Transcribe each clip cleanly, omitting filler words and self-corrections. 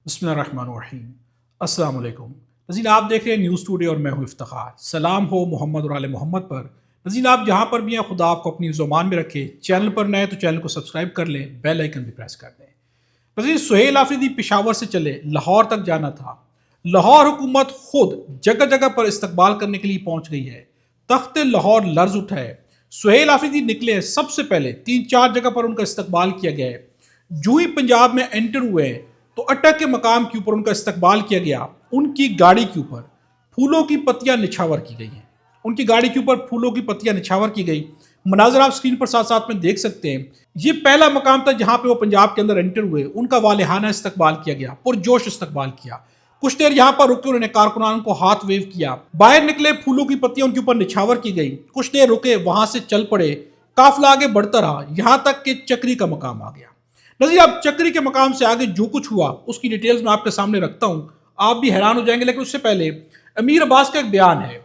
बिस्मिल्लाहिर्रहमानिर्रहीम। अस्सलाम वालेकुम। नज़ीर आप देख रहे हैं न्यूज़ टुडे और मैं हूँ इफ्तिखार। सलाम हो मोहम्मद और आले मोहम्मद पर। नज़ीर आप जहाँ पर भी हैं खुदा आपको अपनी ज़ुबान में रखे। चैनल पर नए तो चैनल को सब्सक्राइब कर लें, बेल आइकन भी प्रेस कर दें। नज़ीर सुहेल आफरीदी पेशावर से चले लाहौर तक जाना था। लाहौर हुकूमत खुद जगह जगह पर इस्तकबाल करने के लिए पहुँच गई है। तख्त लाहौर लर्ज उठा है। सुहेल आफरीदी निकले, सबसे पहले 3-4 जगह पर उनका इस्तकबाल किया गया है। जो ही पंजाब में एंटर हुए तो अटक के मकाम के ऊपर उनका इस्तकबाल किया गया। उनकी गाड़ी के ऊपर फूलों की पत्तियां निछावर की गई हैं। उनकी गाड़ी के ऊपर फूलों की पत्तियां निछावर की गई। मनाजर आप स्क्रीन पर साथ साथ में देख सकते हैं। ये पहला मकाम था जहां पे वो पंजाब के अंदर एंटर हुए। उनका वालिहाना इस्तकबाल किया गया, पुरजोश इस्तकबाल किया। कुछ देर यहाँ पर रुके, उन्होंने कारकुनान को हाथ वेव किया। बाहर निकले, फूलों की पत्तियां उनके ऊपर निछावर की गई। कुछ देर रुके, वहां से चल पड़े। काफिला आगे बढ़ता रहा, यहां तक कि चक्री का मकाम आ गया। नज़ीर अब चक्री के मकाम से आगे जो कुछ हुआ उसकी डिटेल्स मैं आपके सामने रखता हूं, आप भी हैरान हो जाएंगे। लेकिन उससे पहले अमीर अब्बास का एक बयान है।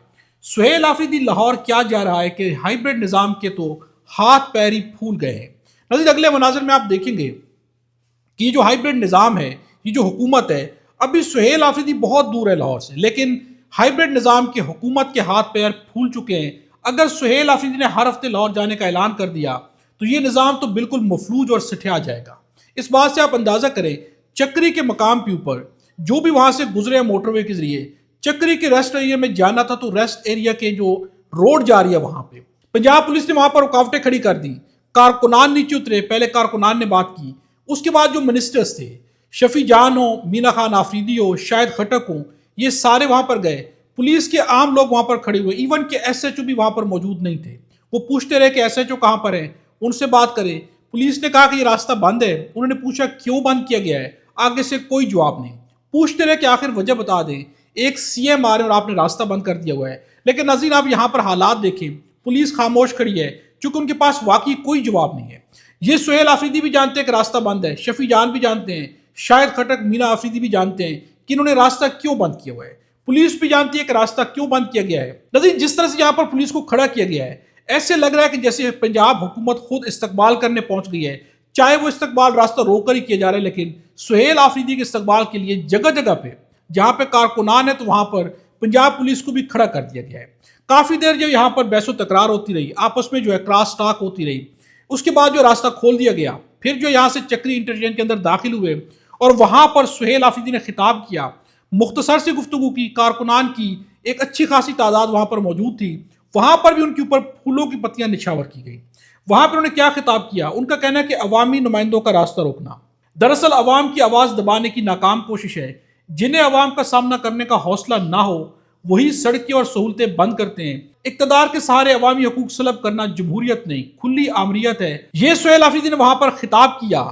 सुहेल आफरीदी लाहौर क्या जा रहा है कि हाइब्रिड निज़ाम के तो हाथ पैर ही फूल गए हैं। नज़ीर अगले मनाजर में आप देखेंगे कि ये जो हाइब्रिड निज़ाम है, ये जो हुकूमत है, अभी सुहेल आफरीदी बहुत दूर है लाहौर से, लेकिन हाइब्रिड निज़ाम के हुकूमत के हाथ पैर फूल चुके हैं। अगर सुहेल आफरीदी ने हर हफ्ते लाहौर जाने का ऐलान कर दिया तो ये निज़ाम तो बिल्कुल मफलूज और सिठिया जाएगा। इस बात से आप अंदाजा करें, चक्री के मकाम के ऊपर जो भी वहां से गुजरे मोटरवे के जरिए चक्री के रेस्ट एरिया में जाना था, तो रेस्ट एरिया के जो रोड जा रही है वहां पे पंजाब पुलिस ने वहां पर रुकावटें खड़ी कर दी। कारकुनान नीचे उतरे, पहले कारकुनान ने बात की, उसके बाद जो मिनिस्टर्स थे, शफी जान हो, मीना खान आफरीदी हो, शायद खटक हो, ये सारे वहां पर गए। पुलिस के आम लोग वहां पर खड़े हुए, इवन के SHO भी वहां पर मौजूद नहीं थे। वो पूछते रहे कि SHO कहां पर है, उनसे बात करें। पुलिस ने कहा कि ये रास्ता बंद है। उन्होंने पूछा क्यों बंद किया गया है, आगे से कोई जवाब नहीं। पूछते रहे कि आखिर वजह बता दें। एक CM आ रहे और आपने रास्ता बंद कर दिया हुआ है। लेकिन नज़ीर आप यहाँ पर हालात देखें, पुलिस खामोश खड़ी है क्योंकि उनके पास वाकई कोई जवाब नहीं है। ये सुहेल आफरीदी भी जानते हैं कि रास्ता बंद है, शफी जान भी जानते हैं, शायद खटक मीना आफरीदी भी जानते हैं कि इन्होंने रास्ता क्यों बंद किया हुआ है। पुलिस भी जानती है कि रास्ता क्यों बंद किया गया है। नज़ीर जिस तरह से यहाँ पर पुलिस को खड़ा किया गया है, ऐसे लग रहा है कि जैसे पंजाब हुकूमत खुद इस्तकबाल करने पहुंच गई है। चाहे वो इस्तकबाल रास्ता रोक कर ही किया जा रहा है, लेकिन सुहेल आफरीदी के इस्तकबाल के लिए जगह जगह पे जहां पे कारकुनान है तो वहां पर पंजाब पुलिस को भी खड़ा कर दिया गया है। काफी देर जो यहाँ पर बहसो तकरार होती रही, आपस में जो है क्रॉस टॉक होती रही। उसके बाद जो रास्ता खोल दिया गया, फिर जो यहाँ से चक्री इंटरचेंज के अंदर दाखिल हुए और वहां पर सुहेल आफरीदी ने खिताब किया, मुख्तसर सी गुफ्तगू की। कारकुनान की एक अच्छी खासी तादाद वहां पर मौजूद थी। वहां पर भी उनके ऊपर फूलों की पत्तियां निछावर की गई। वहां पर उन्होंने क्या खिताब किया, उनका कहना है कि अवामी नुमाइंदों का रास्ता रोकना दरअसल अवाम की आवाज दबाने की नाकाम कोशिश है। जिन्हें अवाम का सामना करने का हौसला ना हो वही सड़कें और सहूलतें बंद करते हैं। इक़्तिदार के सहारे अवामी हकूक सलब करना जमहूरियत नहीं, खुली आमरीत है। ये सुहेल आफरीदी ने वहां पर खिताब किया।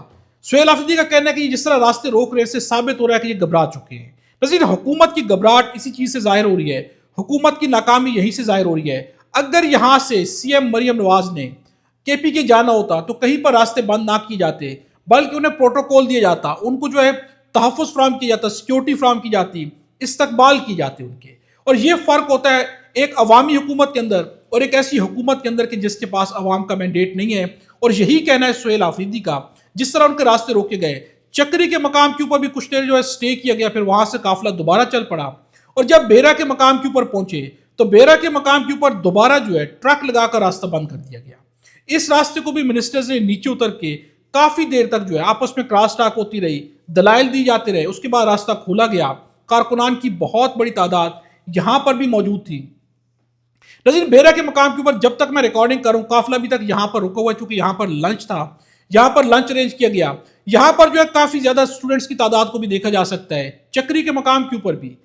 सुहेल आफरीदी का कहना है कि जिस तरह रास्ते रोक रहे, इससे साबित हो रहा है कि ये घबरा चुके हैं। नज़ीर हुकूमत की घबराहट इसी चीज से जाहिर हो रही है, हुकूमत की नाकामी यहीं से जाहिर हो रही है। अगर यहाँ से CM मरियम नवाज ने KPK जाना होता तो कहीं पर रास्ते बंद ना किए जाते, बल्कि उन्हें प्रोटोकॉल दिया जाता, उनको जो है तहफ़्फ़ुज़ फराहम किया जाता, सिक्योरिटी फराहम की जाती, इस्तकबाल की जाती उनके। और ये फ़र्क होता है एक अवामी हुकूमत के अंदर और एक ऐसी हुकूमत के अंदर कि जिसके पास अवाम का मैंडेट नहीं है। और यही कहना है सुहेल आफरीदी का। जिस तरह उनके रास्ते रोके गए, चक्री के मकाम के ऊपर भी कुछ देर जो है स्टे किया गया, फिर वहां से काफिला दोबारा चल पड़ा। और जब बेरा के मकाम के ऊपर पहुंचे तो बेरा के मकाम के ऊपर दोबारा जो है ट्रक लगाकर रास्ता बंद कर दिया गया। इस रास्ते को भी मिनिस्टर्स ने नीचे उतर के काफी देर तक जो है आपस में क्रॉस टॉक होती रही, दलाइल दी जाते रहे। उसके बाद रास्ता खोला गया। कारकुनान की बहुत बड़ी तादाद यहां पर भी मौजूद थी। नज़ीर बेरा के मकाम के ऊपर जब तक मैं रिकॉर्डिंग करूं, काफिला अभी तक यहां पर रुका हुआ है, क्योंकि यहां पर लंच था। यहां पर लंच अरेंज किया गया। यहां पर जो है काफी ज्यादा स्टूडेंट्स की तादाद को भी देखा जा सकता है। चक्री के मकाम के ऊपर भी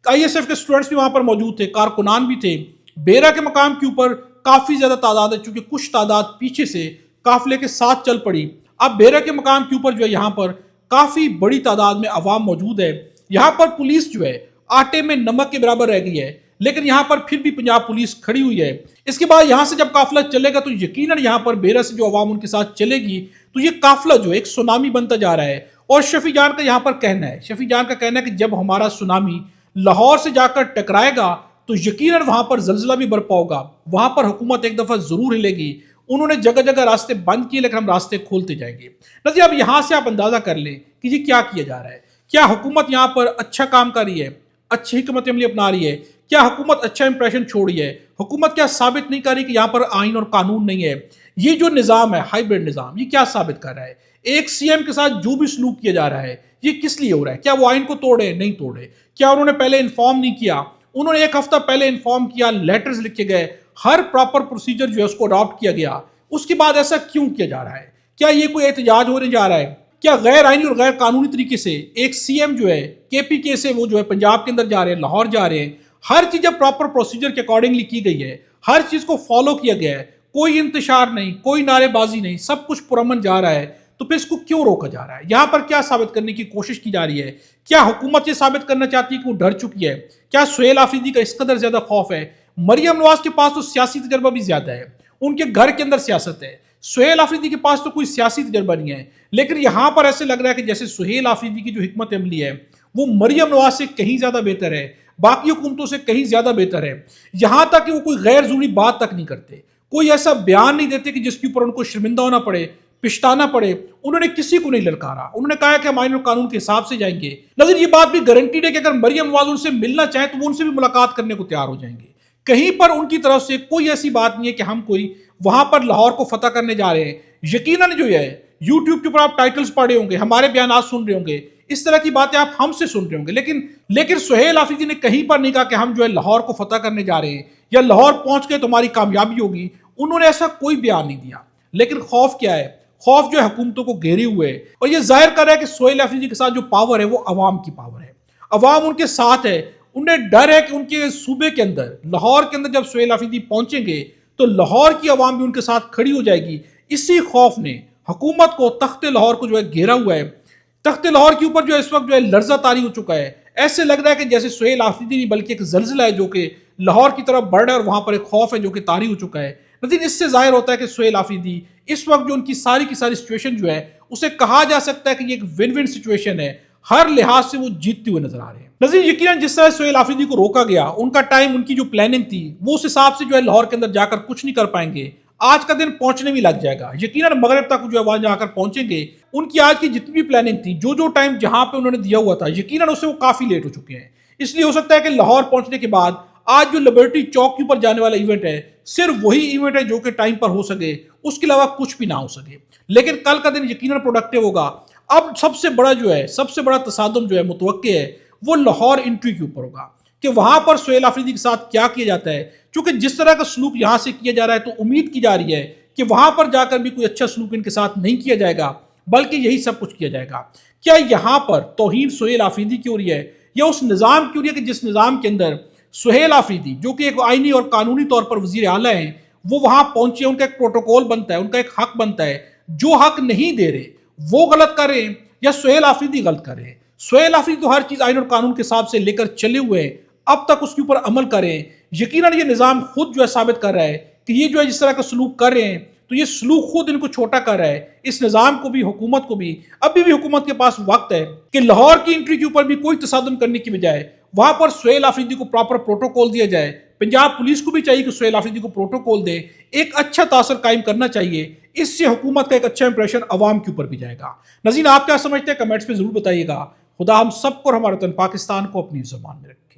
ISF के स्टूडेंट्स भी वहां पर मौजूद थे, कारकुनान भी थे। बेरा के मकाम के ऊपर काफी ज्यादा तादाद है, चूंकि कुछ तादाद पीछे से काफिले के साथ चल पड़ी। अब बेरा के मकाम के ऊपर जो है यहाँ पर काफी बड़ी तादाद में अवाम मौजूद है। यहाँ पर पुलिस जो है आटे में नमक के बराबर रह गई है, लेकिन यहाँ पर फिर भी पंजाब पुलिस खड़ी हुई है। इसके बाद यहाँ से जब काफिला चलेगा तो यकीनन यहाँ पर बेरा से जो अवाम उनके साथ चलेगी तो ये काफिला जो एक सुनामी बनता जा रहा है। और शफी जान का यहाँ पर कहना है, शफी जान का कहना है कि जब हमारा सुनामी लाहौर से जाकर टकराएगा तो यकीनन वहां पर जलजला भी बरपा होगा, वहां पर हुकूमत एक दफा जरूर हिलेगी। उन्होंने जगह जगह रास्ते बंद किए, लेकिन हम रास्ते खोलते जाएंगे। नज़ीर अब यहां से आप अंदाजा कर लें कि ये क्या किया जा रहा है। क्या हुकूमत यहाँ पर अच्छा काम कर रही है, अच्छी हिकमत अमली अपना रही है? क्या हुकूमत अच्छा इंप्रेशन छोड़ रही है? हुकूमत क्या साबित नहीं कर रही कि यहाँ पर आइन और कानून नहीं है? ये जो निज़ाम है, हाइब्रिड निज़ाम, ये क्या साबित कर रहा है? एक सीएम के साथ जो भी सलूक किया जा रहा है, ये किस लिए हो रहा है? क्या वो आइन को तोड़े? नहीं तोड़े। क्या उन्होंने पहले इन्फॉर्म नहीं किया? उन्होंने एक हफ्ता पहले इन्फॉर्म किया, लेटर्स लिखे गए, हर प्रॉपर प्रोसीजर जो है उसको अडॉप्ट किया गया। उसके बाद ऐसा क्यों किया जा रहा है? क्या ये कोई एहतजाज होने जा रहा है? क्या गैर आइनी और गैर कानूनी तरीके से एक सीएम जो है केपीके से वो जो है पंजाब के अंदर जा रहे हैं, लाहौर जा रहे हैं, हर चीज जब प्रॉपर प्रोसीजर के अकॉर्डिंगली की गई है, हर चीज को फॉलो किया गया है, कोई इंतशार नहीं, कोई नारेबाजी नहीं, सब कुछ पुरअमन जा रहा है, तो फिर इसको क्यों रोका जा रहा है? यहां पर क्या साबित करने की कोशिश की जा रही है? क्या हुकूमत ये साबित करना चाहती है कि वो डर चुकी है? क्या सुहेल आफरीदी का इस कदर ज्यादा खौफ है? मरियम नवाज के पास तो सियासी तजर्बा भी ज्यादा है, उनके घर के अंदर सियासत है। सुहेल आफरीदी के पास तो कोई सियासी तजर्बा नहीं है, लेकिन यहां पर ऐसे लग रहा है कि जैसे सुहेल आफरीदी की जो हिकमत अमली है वो मरियम नवाज से कहीं ज्यादा बेहतर है, बाकी हुकूमतों से कहीं ज्यादा बेहतर है। यहां तक कि वो कोई गैर जरूरी बात तक नहीं करते, कोई ऐसा बयान नहीं देते कि जिसके ऊपर उनको शर्मिंदा होना पड़े, पिछताना पड़े। उन्होंने किसी को नहीं ललकारा, उन्होंने कहा कि हम आइन और कानून के हिसाब से जाएंगे। लेकिन ये बात भी गारंटीड है कि अगर मरियम नवाज उनसे मिलना चाहे तो वो उनसे भी मुलाकात करने को तैयार हो जाएंगे। कहीं पर उनकी तरफ से कोई ऐसी बात नहीं है कि हम कोई वहां पर लाहौर को फतह करने जा रहे हैं। यकीनन जो है यूट्यूब के ऊपर आप टाइटल्स पढ़े होंगे, हमारे बयान सुन रहे होंगे, इस तरह की बातें आप हमसे सुन रहे होंगे, लेकिन सुहेल आफरीदी ने कहीं पर नहीं कहा कि हम जो है लाहौर को फतह करने जा रहे हैं या लाहौर पहुंच के तुम्हारी कामयाबी होगी। उन्होंने ऐसा कोई बयान नहीं दिया। लेकिन खौफ क्या है? खौफ जो है हुकूमतों को घेरे हुए है, और ये जाहिर कर रहा है कि सुहेल आफरीदी के साथ जो पावर है वो अवाम की पावर है, अवाम उनके साथ है। उन्हें डर है कि उनके सूबे के अंदर, लाहौर के अंदर जब सुहेल आफरीदी पहुंचेंगे तो लाहौर की अवाम भी उनके साथ खड़ी हो जाएगी। इसी खौफ ने हुकूमत को तख्ते लाहौर को जो है घेरा हुआ है। तख्ते लाहौर के ऊपर जो है इस वक्त जो है लर्जा तारी हो चुका है। ऐसे लग रहा है कि जैसे सुहेल आफरीदी नहीं बल्कि एक जल्जिला है जो कि लाहौर की तरफ बढ़ रहा है, और वहां पर एक खौफ है जो कि तारी हो चुका है। लेकिन इससे जाहिर होता है कि सुहेल आफरीदी इस वक्त जो उनकी सारी की सारी सिचुएशन जो है उसे कहा जा सकता है कि ये एक विन विन सिचुएशन है। हर लिहाज से वो जीतते हुए नजर आ रहे हैं। नज़ीर, यकीनन जिस तरह सुहेल आफरीदी को रोका गया, उनका टाइम, उनकी जो प्लानिंग थी, वो उस हिसाब से जो है लाहौर के अंदर जाकर कुछ नहीं कर पाएंगे। आज का दिन पहुंचने में लग जाएगा, यकीनन मगरिब तक जो है वहां जाकर पहुंचेंगे। उनकी आज की जितनी भी प्लानिंग थी, जो जो टाइम जहां पे उन्होंने दिया हुआ था, यकीनन उससे वो काफी लेट हो चुके हैं। इसलिए हो सकता है कि लाहौर पहुंचने के बाद आज जो लिबर्टी चौक के ऊपर जाने वाला इवेंट है, सिर्फ वही इवेंट है जो कि टाइम पर हो सके, उसके अलावा कुछ भी ना हो सके। लेकिन कल का दिन यकीनन प्रोडक्टिव होगा। अब सबसे बड़ा जो है, सबसे बड़ा तसादुम जो है मुतवक्के है, वो लाहौर एंट्री के ऊपर होगा कि वहां पर सुहेल आफरीदी के साथ क्या किया जाता है। क्योंकि जिस तरह का सलूक यहां से किया जा रहा है, तो उम्मीद की जा रही है कि वहां पर जाकर भी कोई अच्छा सलूक इनके साथ नहीं किया जाएगा, बल्कि यही सब कुछ किया जाएगा। क्या यहां पर तौहीन सुहेल आफरीदी की हो रही है, या उस निज़ाम की हो रही है कि जिस निज़ाम के अंदर सुहेल आफरीदी, जो कि एक आईनी और कानूनी तौर पर वजीर आला हैं, वो वहां पहुंचे, उनका एक प्रोटोकॉल बनता है, उनका एक हक बनता है। जो हक नहीं दे रहे वो गलत कर रहे हैं, या सुहेल आफरीदी गलत कर रहे हैं? सुहेल आफरीदी तो हर चीज आइन और कानून के हिसाब से लेकर चले हुए हैं, अब तक उसके ऊपर अमल करें। यकीनन ये निज़ाम खुद जो है साबित कर रहा है कि ये जो है जिस तरह का सलूक कर रहे हैं, तो ये सलूक खुद इनको छोटा कर रहा है। इस निज़ाम को भी, हुकूमत को भी, अभी भी हुकूमत के पास वक्त है कि लाहौर की एंट्री के ऊपर भी कोई तसादुम करने की बजाय वहां पर सुहेल आफरीदी को प्रॉपर प्रोटोकॉल दिया जाए। पंजाब पुलिस को भी चाहिए कि सुहेल आफरीदी को प्रोटोकॉल दे, एक अच्छा तासर कायम करना चाहिए। इससे हुकूमत का एक अच्छा इंप्रेशन अवाम के ऊपर भी जाएगा। नज़ीर, आप क्या समझते हैं? कमेंट्स में जरूर बताइएगा। खुदा हम सबको और हमारे वतन पाकिस्तान को अपनी ज़बान में रखे।